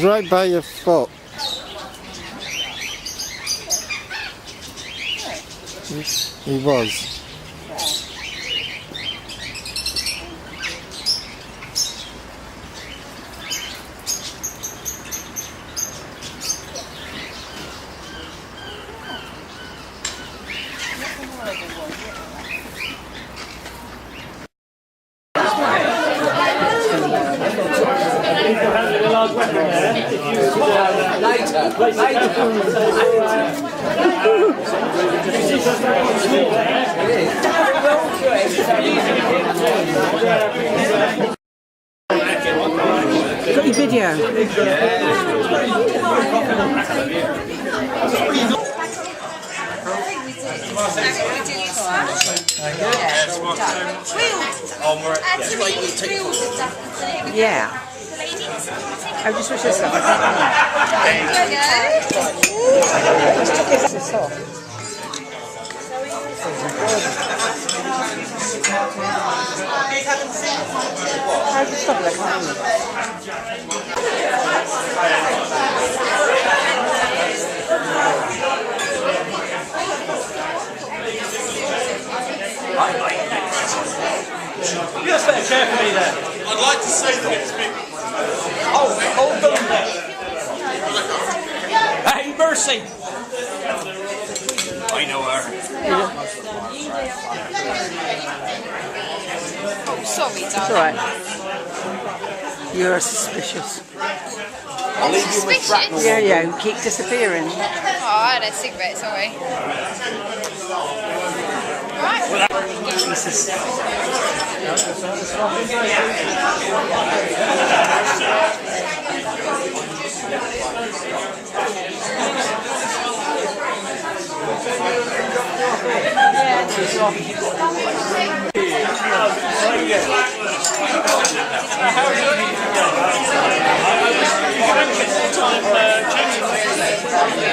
right by your foot. He was. Got your video. Yeah. I just wish this off. This off. How do you stop that? You just set a chair for me there. I'd like to say that it's been... Hold on there. Hey, Mercy! I know her. Oh, sorry, darling. It's alright. You're suspicious. I'll leave you with shrapnel. Yeah, yeah, you keep disappearing. Oh, I had a cigarette, sorry. Right. Jesus.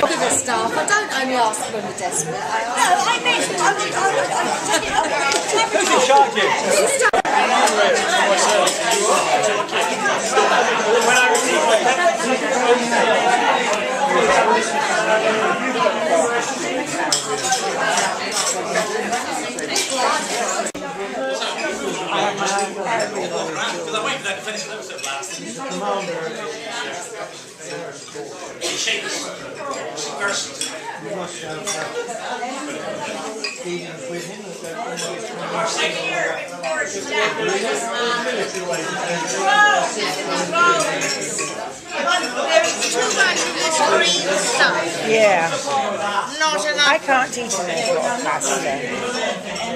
To the staff, I don't only ask when we're desperate. I meant Who's in charge here? When I received Yeah. Not enough. I can't eat any pasta.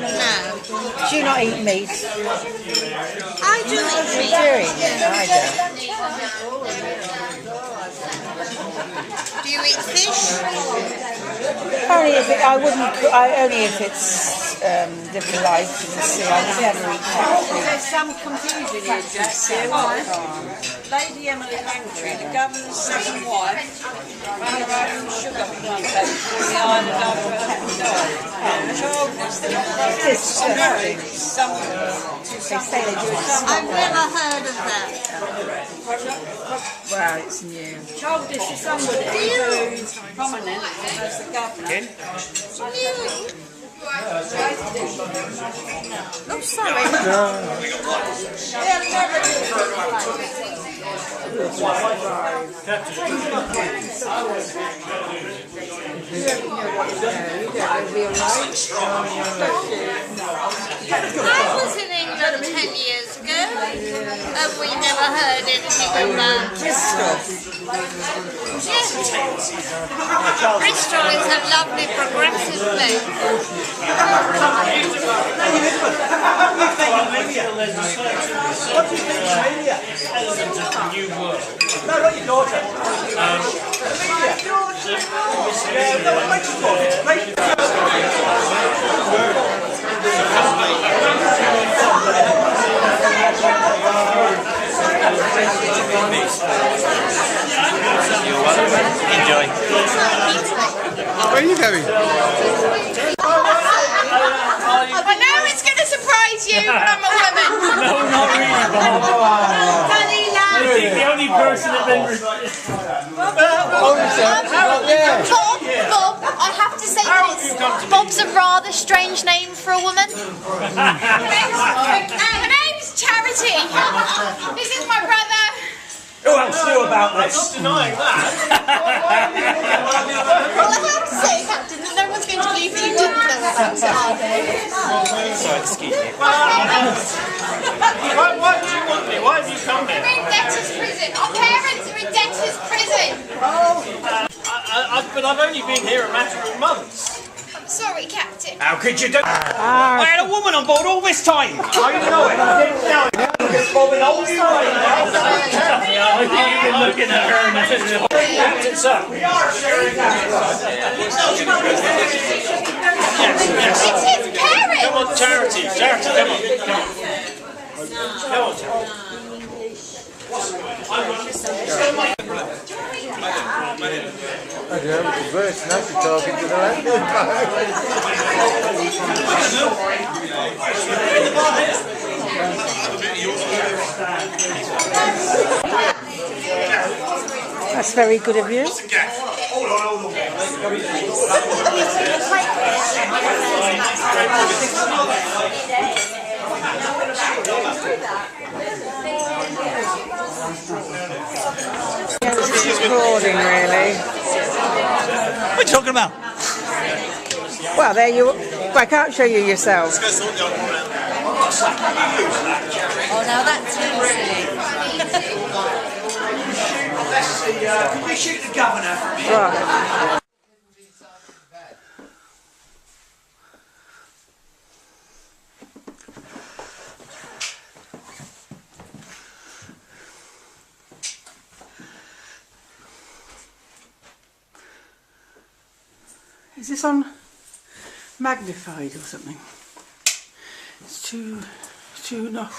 No. Do you not eat meat? I do eat meat. No, I don't. Do you eat fish? Only if it, I wouldn't. Only if it's living life in the sea. I would never eat cat food. There's some confusion here, Jack. Lady Emily Langtry, the governor's second wife, ran her own sugar plantation on the island after her husband died. Childless, married someone. They say they do it. I've never heard of that. Well, it's new. Childless is somebody who's prominent as the governor. Oh, sorry. They'll never do it. I was in England 10 years ago, and we never heard anything about Bristol. Yes. Bristol is a lovely progressive place. What do you think, Amelia? Element of the new world. No, not your daughter. Enjoy. Where are you going? I know it's going to surprise you, but I'm a woman. No, not really, Bob. Funny love. the only person that then... Bob, I have to say that Bob's a rather strange name for a woman. Her name's Charity. This is my brother. Who else knew about this? I'm not denying that. Well, I have to say, Captain, that no one's going to believe that you didn't know about it. Sorry, excuse me. Why do you want me? Why have you come We're here? in debtor's prison. Our parents are in debtor's prison. But I've only been here a matter of months. I'm sorry, Captain. How could you do... I had a woman on board all this time. How you know it? I didn't know it. It's Bob and old time. I think you've been looking at her and Captain, sir. We are sharing It's his parents. Come on, Charity. Charity, come on. Come on, Charity. It's worse now she's talking to the lady. That's very good of you. It's recording, really. What are you talking about? Well, there you. I can't show you yourself. Oh, now that's silly. Can we shoot the governor for me? Right. Is this on magnified or something? It's too not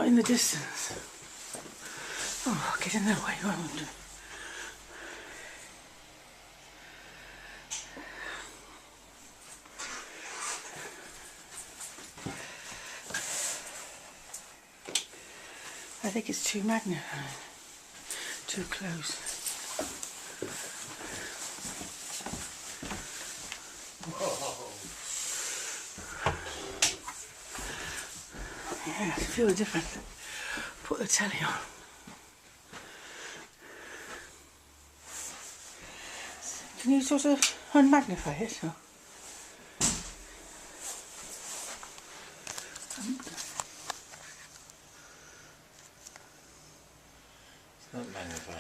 in the distance. Oh, get in the way, won't you? I think it's too magnified, too close. Yeah, I feel different. Put the telly on. Can you sort of unmagnify it? Or? It's not magnified.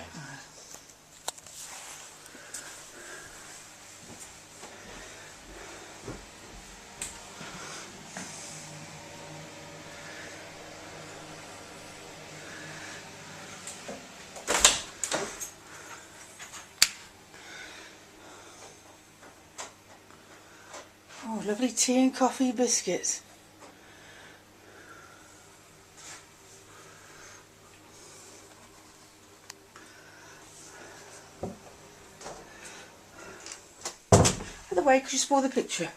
Oh, lovely tea and coffee biscuits. By the way, could you spoil the picture?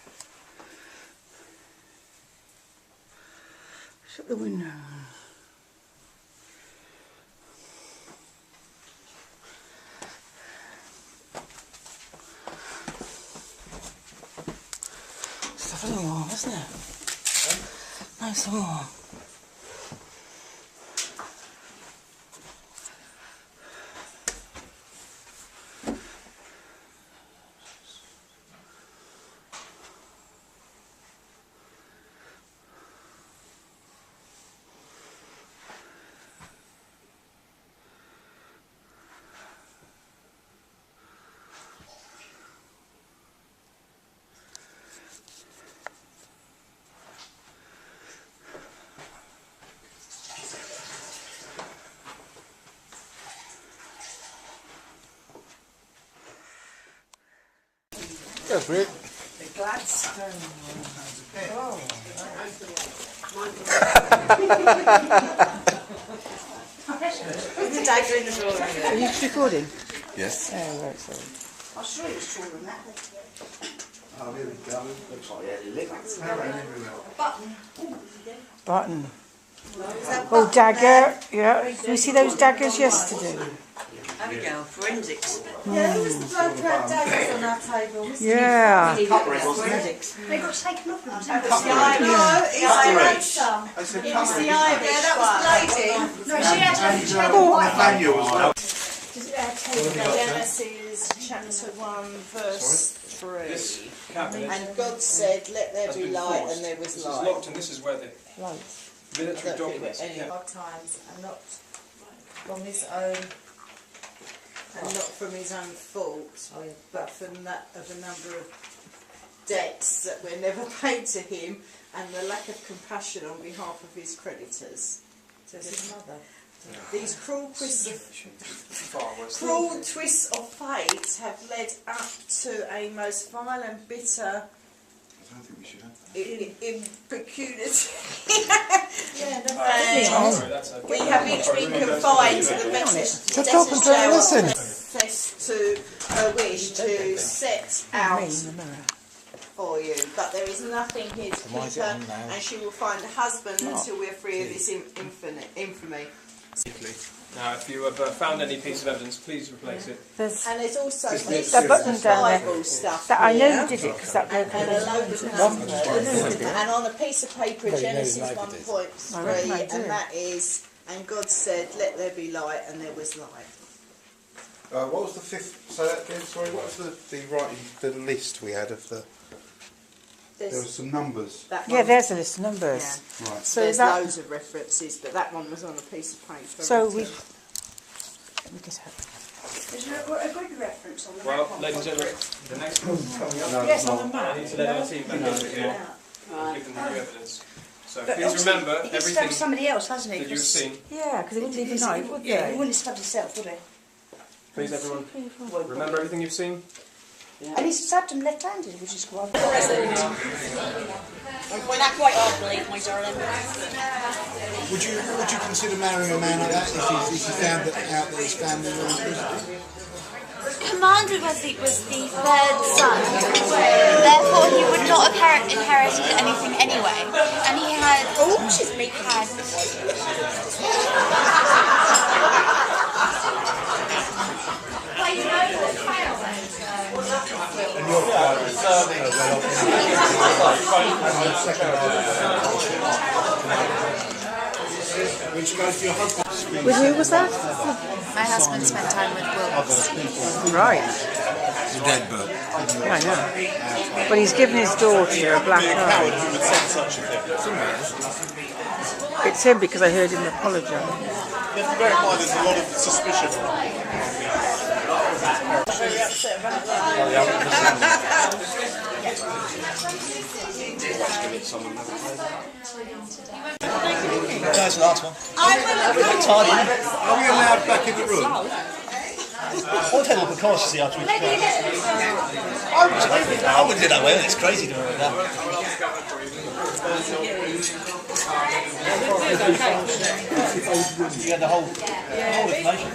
Shut the window. It's lovely warm, isn't it? Nice and warm. That's it. The Gladstone. Oh. The dagger in the door. Are you recording? Yes. Oh, right, sorry. I'm sure it was taller than that. Oh, here we go. Looks like it. Button. Button. Oh, dagger. Yeah. Did we see those daggers yesterday? Abigail, forensics. Yeah, who was the bloke who had daggers on our table? Yeah. Forensics. They got taken off them. No, he had some. I said, It was the Irish. Yeah, that was the lady. No, she had Nathaniel as well. Genesis chapter 1 verse 3. This cabinet, And God said, let there has be been light, paused. and there was this is light. locked, and this is where the military documents. Our times, and not from his own, and not from his own fault, but from that of a number of debts that were never paid to him, and the lack of compassion on behalf of his creditors. So it's his mother. These cruel twists of fate have led up to a most vile and bitter I don't think we should have that. impecunious. Sorry, We have each been confined to the Shut up and try to listen. Confess to a wish to set out for you, but there is nothing here to why keep is it her, on now? and she will find a husband until we're free of this infamy. Now, if you have found any piece of evidence, please replace it. And there's also The button down Bible there. stuff That I know here. you did it because that broke And a load of numbers. And on a piece of paper, Genesis 1.3, and that is, and God said, let there be light, and there was light. What was the fifth? Say that again. Sorry. What was the writing? The list we had of the. There were some numbers. Yeah, there's a list of numbers. Yeah. Right. So There's that. loads of references, but that one was on a piece of paper. So we. Let me get out. Is there a good reference on the Well, map? ladies and gentlemen, the next one coming up. Yes, on the I map. need to let our team back in with you and give them the new evidence. So But please obviously remember He's everything stabbed somebody else, hasn't he? that you've seen. Yeah, because it wouldn't leave a note, would Yeah, he they? wouldn't have stabbed himself, would he? Please, everyone, remember everything you've seen. And he stabbed him left-handed, which is quite. I'm going out quite hard, my darling. Would you consider marrying a man like that if you found out that his family were in prison? Commander was the third son, therefore he would not have inherited anything anyway, and he had. Well, you know the tail then, so. And your parents well off. When you go to your husband. With who was that? My husband spent time with Wilkes. Right. Your dead bird. Yeah, I know. But he's given his daughter a black eye. Who would say such a thing? It's him because I heard him apologise. You have to bear in mind there's a lot of suspicion. That's the last one. Are we allowed back in the room? I'll take a look at cars to see after we I wouldn't do that way, it's crazy doing it like that. You had the whole information.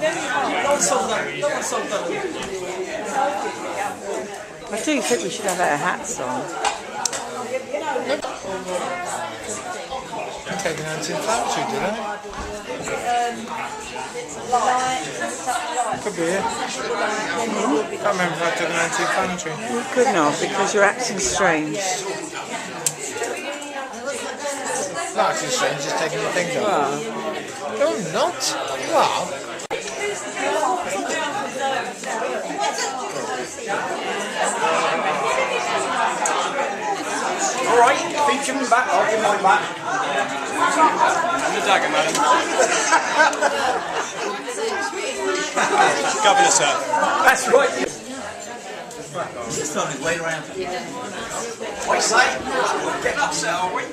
I do think we should have our hats on. Taking anti-inflammatory, did I? Could be, yeah. Can't remember if I took an anti-inflammatory. You could not because you're acting strange. Not acting strange, just taking your things off. Well, No, I'm not. Well. Alright, feed him back, I'll give mine back. And the dagger, madam. Governor, sir. That's right. He's just on his way around. What you say? Get upset, are we?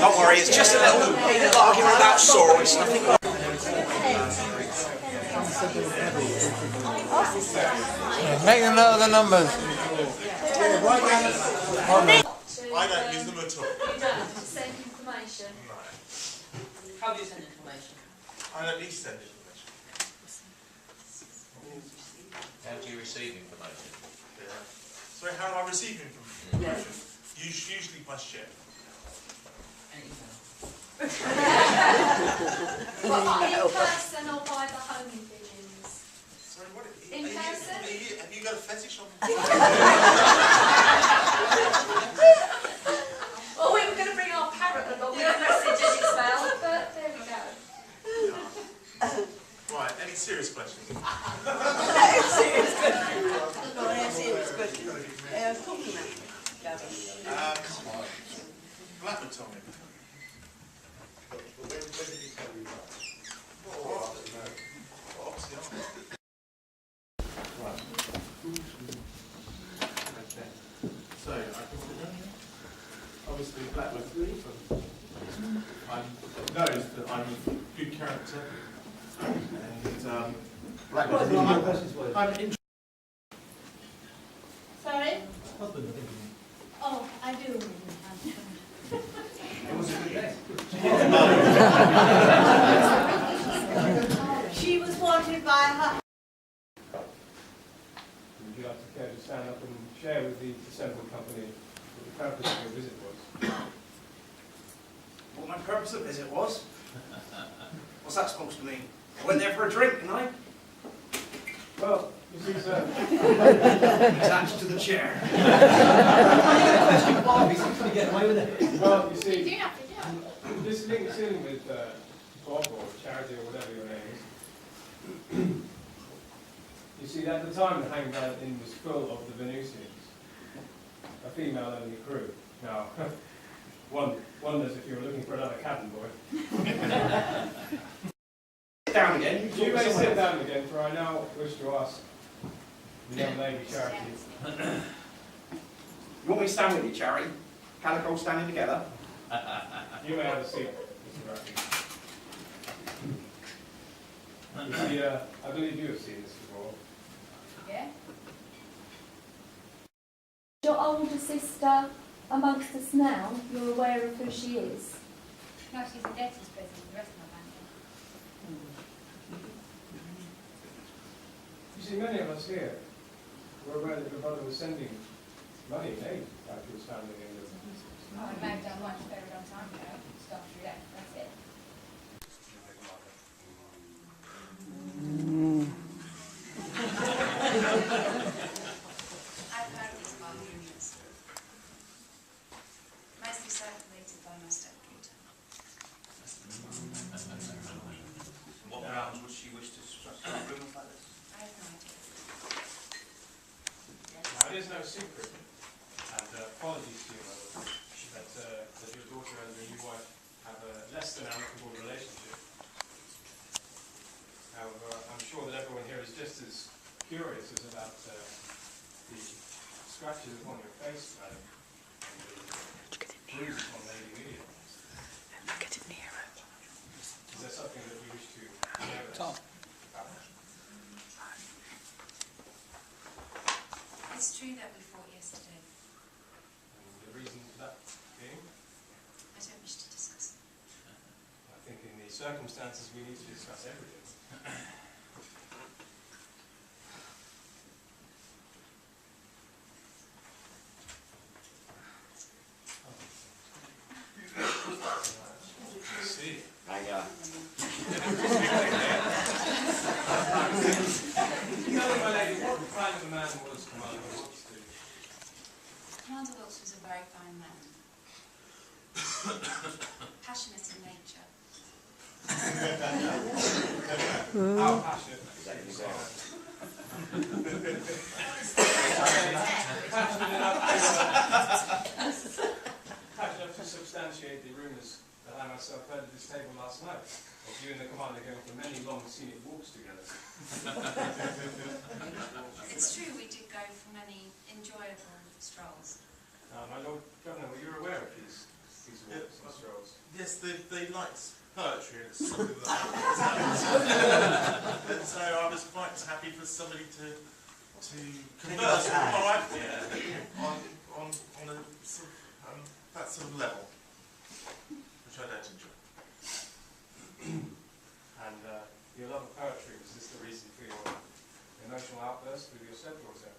Don't worry, it's just a little argument about sorrow. It's nothing. Make a note of the numbers. I don't use them at all. You don't send information. How do you send information? I don't need to send information. How do you receive information? Sorry, how do I receive information? Yeah. Usually by ship. Well, in person or by the home invasions? Sorry, what? In person? Have you got a fetish on? Well, we were going to bring our parrot along with a message as well, but there we go. Right, any serious questions? Not a serious question. Compliment, Gavin. Blackwood told me. When did he tell you that? Well, obviously Right. So, I can obviously Blackwood knows that I'm a good character. And Blackwood, I'm interested. Sorry? Oh, I do. She was wanted by her. Would you like to care to stand up and share with the assembled company what the purpose of your visit was? What my purpose of the visit was? What's that supposed to mean? I went there for a drink, didn't I? Well, you see, sir. Attached to the chair. Well, you You see, do have to do. this links in with Bob or Charity or whatever your name is. You see, at the time the Hangman Inn was full of the Venusians, a female-only crew. Now, one wonders if you were looking for another cabin boy. Sit down again. You may sit down again, for I now wish to ask the young lady Charity. You want me to stand with you, Charity? Calico standing together? You may have a seat, Mr. Murphy. You see, I believe you have seen this before. Yeah? Your older sister amongst us now, you're aware of who she is? No, she's a debtor's prison, the rest of my You see, many of us here were aware that your brother was sending money and aid back to his family in England. family. I may have done much a very long time ago. Start through that, that's it. I've heard these about unions, mostly circulated by my stepdaughter. What grounds would she wish to structure a agreement like this? I have no idea. Now, it is no secret, and apologies to you, mother, that your daughter and your new wife have a less than amicable relationship. However, I'm sure that everyone here is just as curious as about the scratches upon your face, madam, and the bruises on Lady Amelia. Get it nearer. Is there something that you wish to share with us? It's true that we fought yesterday. And the reason for that being? I don't wish to discuss it. I think in the circumstances we need to discuss everything. See. Tell me, my lady, what kind of a man was Commander Wilkes to you? Commander Wilkes was a very fine man. Passionate in nature. How passionate? Passionate enough to substantiate the rumours that I myself heard at this table last night of you and the commander going for many long scenic walks together. It's true we did go for many enjoyable strolls. My Lord Governor, were you aware of these walks and strolls? Yes, they liked poetry, and it's something that and so I was quite happy for somebody to converse with a poet on a sort of, that sort of level, which I don't enjoy. And your love of poetry, was this the reason for your emotional outburst with your stepdaughter?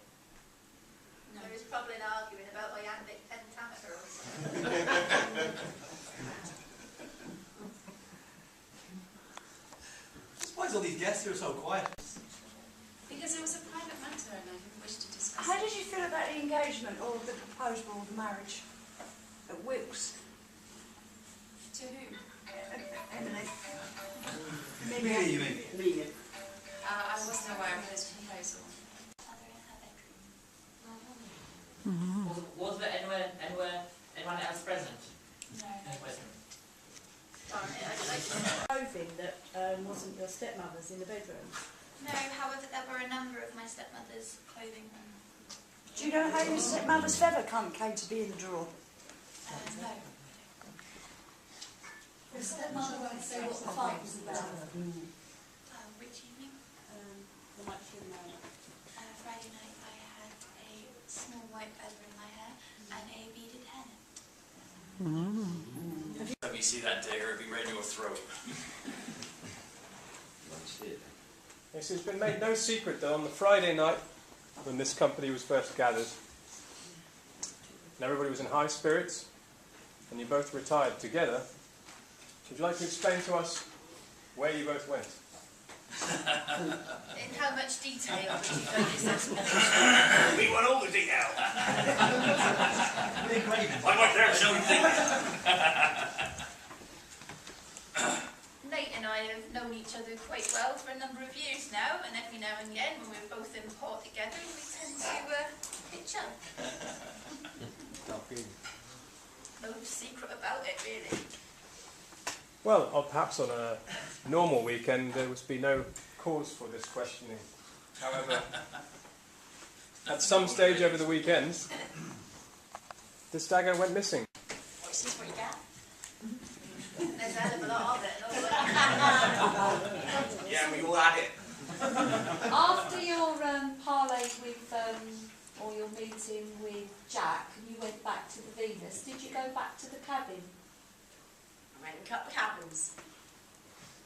No. probably arguing about my iambic pentameter or something. Why is all these guests here so quiet? Because it was a private matter and I didn't wish to discuss How it. did you feel about the engagement or the proposal or the marriage at Wilkes? To who? Emily. Me, you mean? I wasn't aware of his proposal. Was there anyone else present? No. Clothing that wasn't your stepmother's in the bedroom. No, however, there were a number of my stepmother's clothing. Do you know how your stepmother's feather came to be in the drawer? No. Your stepmother won't say what the fight was about. Which evening? Friday night I had a small white feather in my hair and a beaded henna. Let me see that dagger, it'll be right in your throat. Yes, it's been made no secret that on the Friday night when this company was first gathered, and everybody was in high spirits, and you both retired together, would you like to explain to us where you both went? In how much detail would you go this explanation? We want all the detail. I want there to know things. Nate and I have known each other quite well for a number of years now, and every now and again, when we're both in port together, we tend to pitch up. No secret about it, really. Well, or perhaps on a normal weekend there would be no cause for this questioning. However, at some stage over the weekend, this dagger went missing. Which is what you get. There's a hell of a lot of it. And all that. Yeah, we all had it. After your parley with, or your meeting with Jack, and you went back to the Venus, did you go back to the cabin? I went and cut the cabins.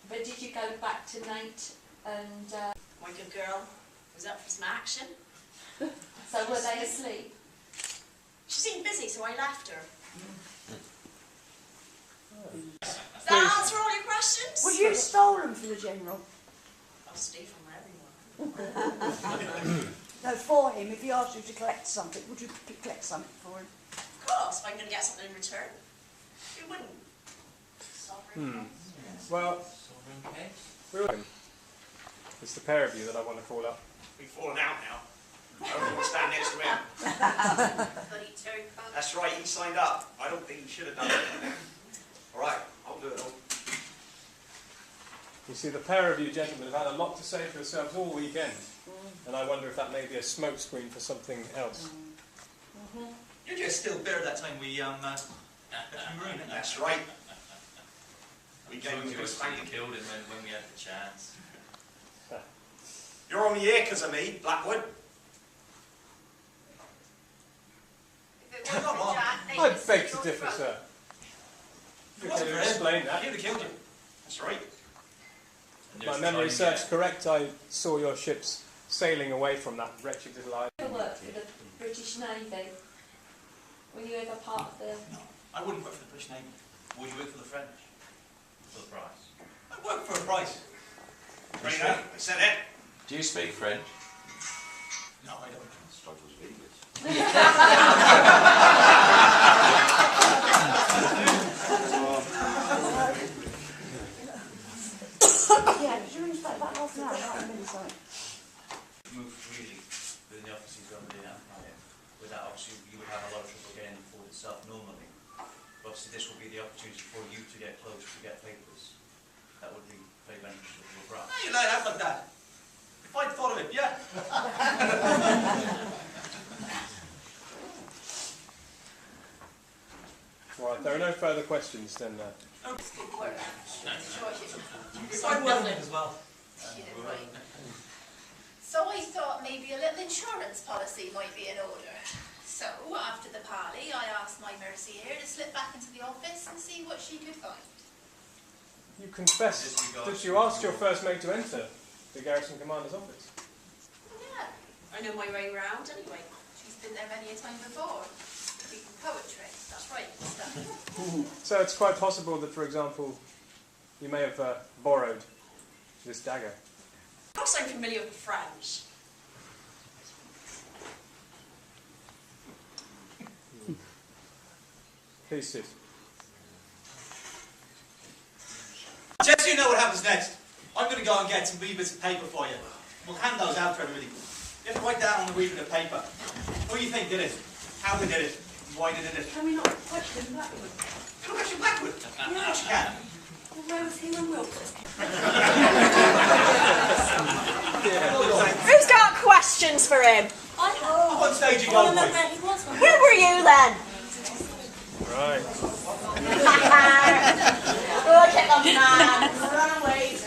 But did you go back to Nate and... My good girl was up for some action. So were they asleep? She seemed busy, so I left her. Does that Please. answer all your questions? Would you have stolen from the General? I'll stay from everyone. No, for him, if he asked you to collect something, would you collect something for him? Of course, if I'm going to get something in return. Who wouldn't? Well, it's the pair of you that I want to call up. We've fallen out now. I don't want to stand next to him. Bloody Terry Punk. That's right, he signed up. I don't think he should have done it. Alright, I'll do it all. You see, the pair of you gentlemen have had a lot to say for yourselves all weekend, and I wonder if that may be a smokescreen for something else. You're just still bitter that time we ruined it. That's right. We gave him a good spanking. Killed him when we had the chance. You're only here because of me, Blackwood. If it wasn't for Jack, I they'd beg just to your differ, throat. sir. It wasn't Can you for him. explain that? He would have killed you. That's right. If my memory serves correct, I saw your ships sailing away from that wretched little island. You worked for the British Navy. Were you ever part of the... I wouldn't work for the British Navy. Would you work for the French? For the price. I work for a price. Right now, I said it. Do you speak French? No, I don't. Struggles with English. Yeah, did you ring us back about half an hour? I can't remember something. Move freely within the offices on the Empire. With that, obviously, you would have a lot of trouble getting the fort itself normally. But obviously, this will be the opportunity for you to get close, to get papers. That would be very beneficial for your branch. You like that, like that? If I'd thought of it, yeah. Right, there are no further questions then. So I'm lovely as well. So I thought maybe a little insurance policy might be in order. So after the parley, I asked my Mercy here to slip back into the office and see what she could find. You confessed that you asked your first mate to enter the garrison commander's office. Yeah, I know my way around anyway. she's been there many a time before. Reading poetry, that's right, stuff. So it's quite possible that, for example, you may have borrowed this dagger. Of course I'm familiar with the French. Please sit. Just so you know what happens next, I'm going to go and get some wee bits of paper for you. We'll hand those out to everybody. You have to write down on the wee bit of paper who you think did it, how they did it, and why they did it. Can we not question Blackwood? Can I question Blackwood? Of course you can. Well, where was he when Wilkes? Who's got questions for him? I have. What stage you I want going to know with? where he was when Who were you then? Right. Look at the man. Run away.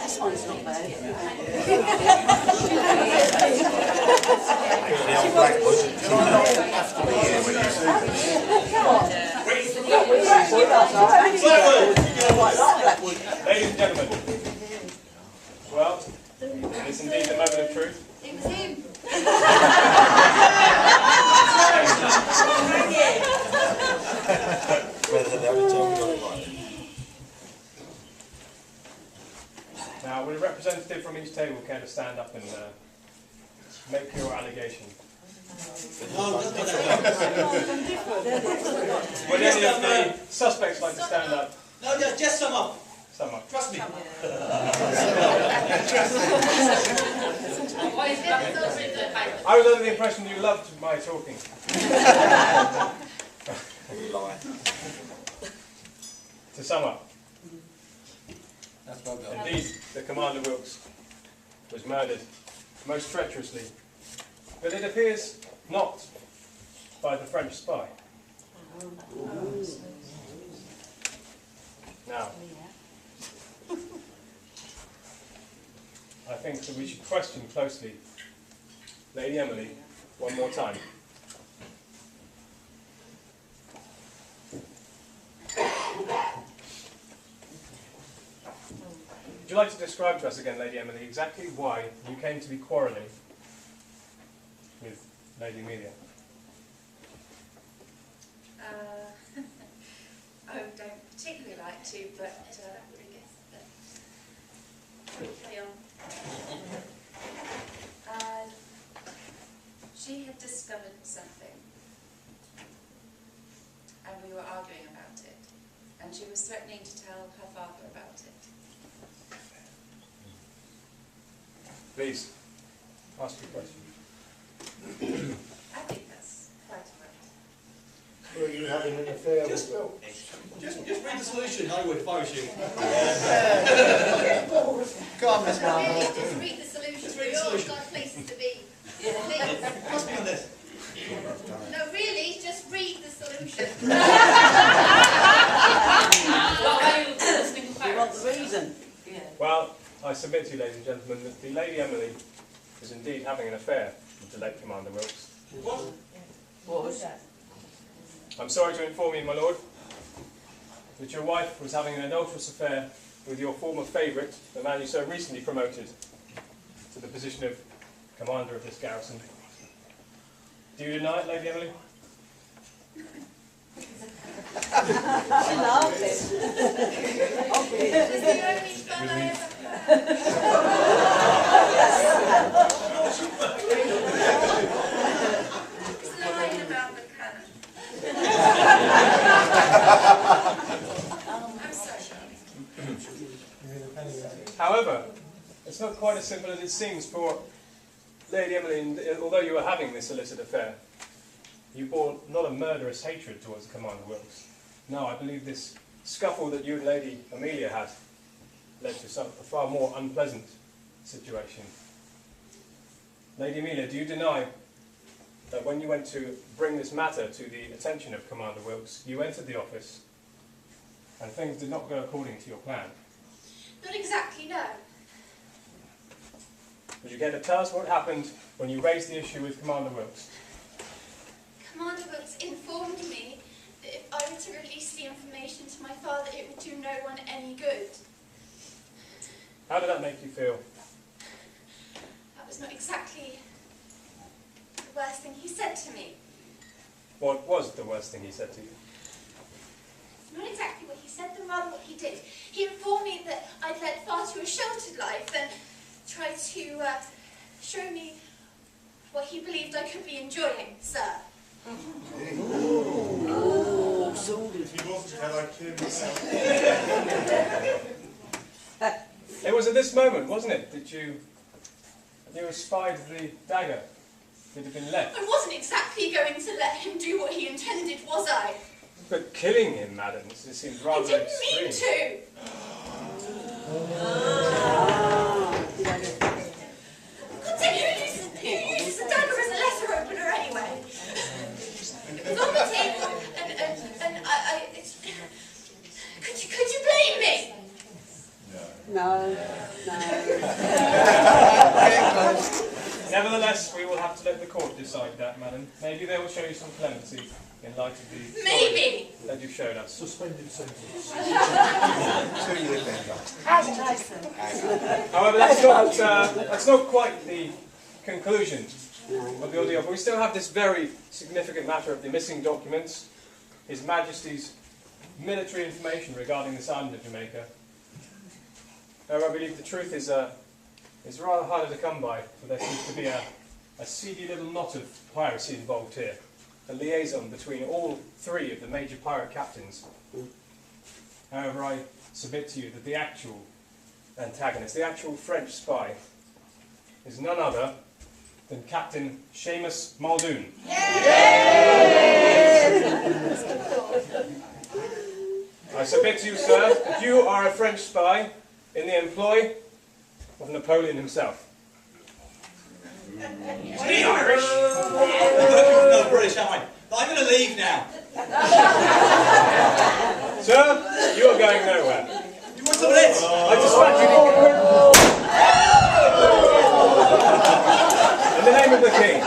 This one's not bad. Ladies and gentlemen, well, it's indeed the moment of truth. It was him. Now, would a representative from each table care to stand up and make your allegation? Would any of the suspects like to stand up? No, just sum up. Sum up. Trust me. I was under the impression you loved my talking. To sum up, indeed, the Commander Wilkes was murdered most treacherously, but it appears not by the French spy. Now, I think that we should question closely Lady Emily one more time. Would you like to describe to us again, Lady Emily, exactly why you came to be quarrelling with Lady Amelia? I don't particularly like to, but carry on. She had discovered something, and we were arguing about it, and she was threatening to tell her father about it. Please, ask your question. I think that's quite all right. Were you having an affair with Bill? Just read the solution, I would if I was you. Come on, Miss Marvel. Really, just read the solution. Just read the We've all solution. got places to be. Please. Trust me on this. No, really, just read the solution. You want the reason? Well, I submit to you, ladies and gentlemen, that the Lady Emily is indeed having an affair with the late Commander Wilkes. What? Was? I'm sorry to inform you, my lord, that your wife was having an adulterous affair with your former favourite, the man you so recently promoted to the position of commander of this garrison. Do you deny it, Lady Emily? She laughed it. It was the only fun I ever had. It's lying about the cannon. I'm sorry. However, it's not quite as simple as it seems for Lady Emily, although you were having this illicit affair, you bore not a murderous hatred towards Commander Wilkes. No, I believe this scuffle that you and Lady Amelia had led to a far more unpleasant situation. Lady Amelia, do you deny that when you went to bring this matter to the attention of Commander Wilkes, you entered the office and things did not go according to your plan? Not exactly, no. Would you care to tell us what happened when you raised the issue with Commander Wilkes? Commander Wilkes informed me that if I were to release the information to my father, it would do no one any good. How did that make you feel? That was not exactly the worst thing he said to me. What was the worst thing he said to you? Not exactly what he said, but rather what he did. He informed me that I'd led far too a sheltered life and tried to show me what he believed I could be enjoying, sir. Oh, sordid. He wasn't had I killed himself. It was at this moment, wasn't it, that you espied the dagger that had been left? I wasn't exactly going to let him do what he intended, was I? But killing him, madam, it seems rather I didn't extreme. mean to. Who uses a dagger as a letter opener anyway? It was on the table, and could you blame me? No. Nevertheless, we will have to let the court decide that, madam. Maybe they will show you some clemency in light of the Maybe. story that you've shown us. Suspended sentence. 2 years later. However, that's not quite the conclusion of the ordeal. But we still have this very significant matter of the missing documents, His Majesty's military information regarding this island of Jamaica. However, I believe the truth is rather harder to come by, for there seems to be a seedy little knot of piracy involved here, a liaison between all three of the major pirate captains. However, I submit to you that the actual antagonist, the actual French spy, is none other than Captain Seamus Muldoon. I submit to you, sir, that you are a French spy in the employ of Napoleon himself. Me Irish? No, British, am I? I'm going to leave now. Sir, you are going nowhere. You want some of this? I dispatch you. In the name of the King.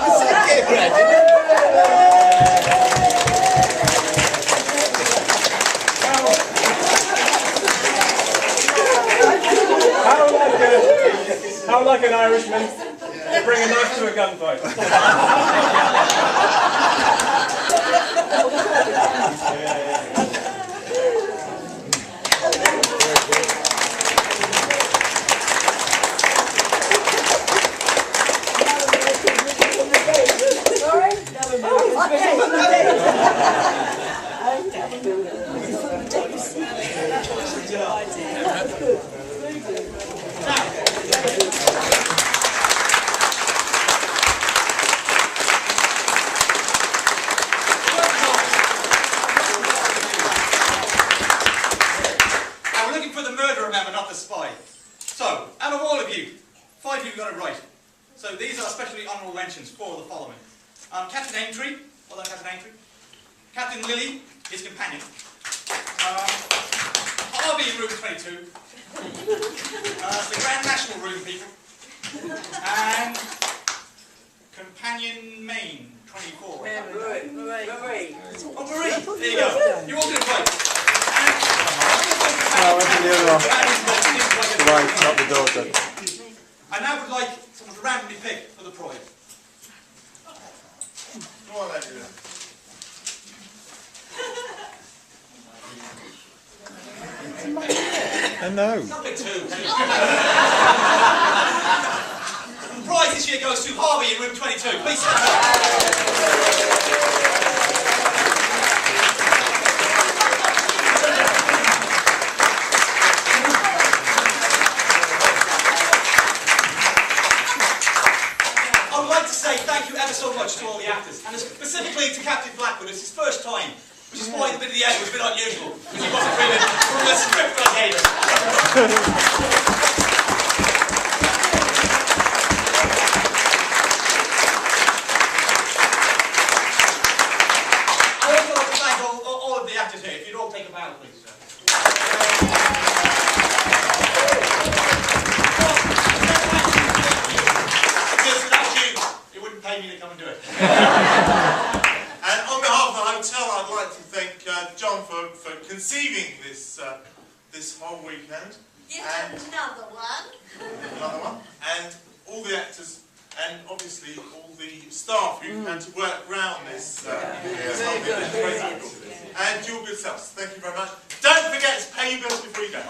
How like an Irishman to bring a knife to a gunfight. mentions for the following. Captain Aintree, well done Captain Aintree. Captain Lilly, his companion. Harvey in room 22. The Grand National room people. And companion Maine, 24. Marie. Oh, Marie, there you go. You're all good place. Right, not the daughter. I now would like someone to randomly pick for the prize. Go on, lady, then. I know. Number 2. The prize this year goes to Harvey in room 22. Please stand up. I would like to say thank you ever so much to all the actors, and specifically to Captain Blackwood. It's his first time, which is why the bit at the end was a bit unusual, because he wasn't reading from the script I gave him. I also like to thank all of the actors here. If you'd all take a bow, please, sir. Because without you, it wouldn't pay me to come and do it. And on behalf of the hotel, I'd like to thank John for conceiving this this whole weekend. Yet another one. Another one. And all the actors, and obviously all the staff who had to work around this. Very good. And your good selves. Thank you very much. Don't forget to pay your bills before you go.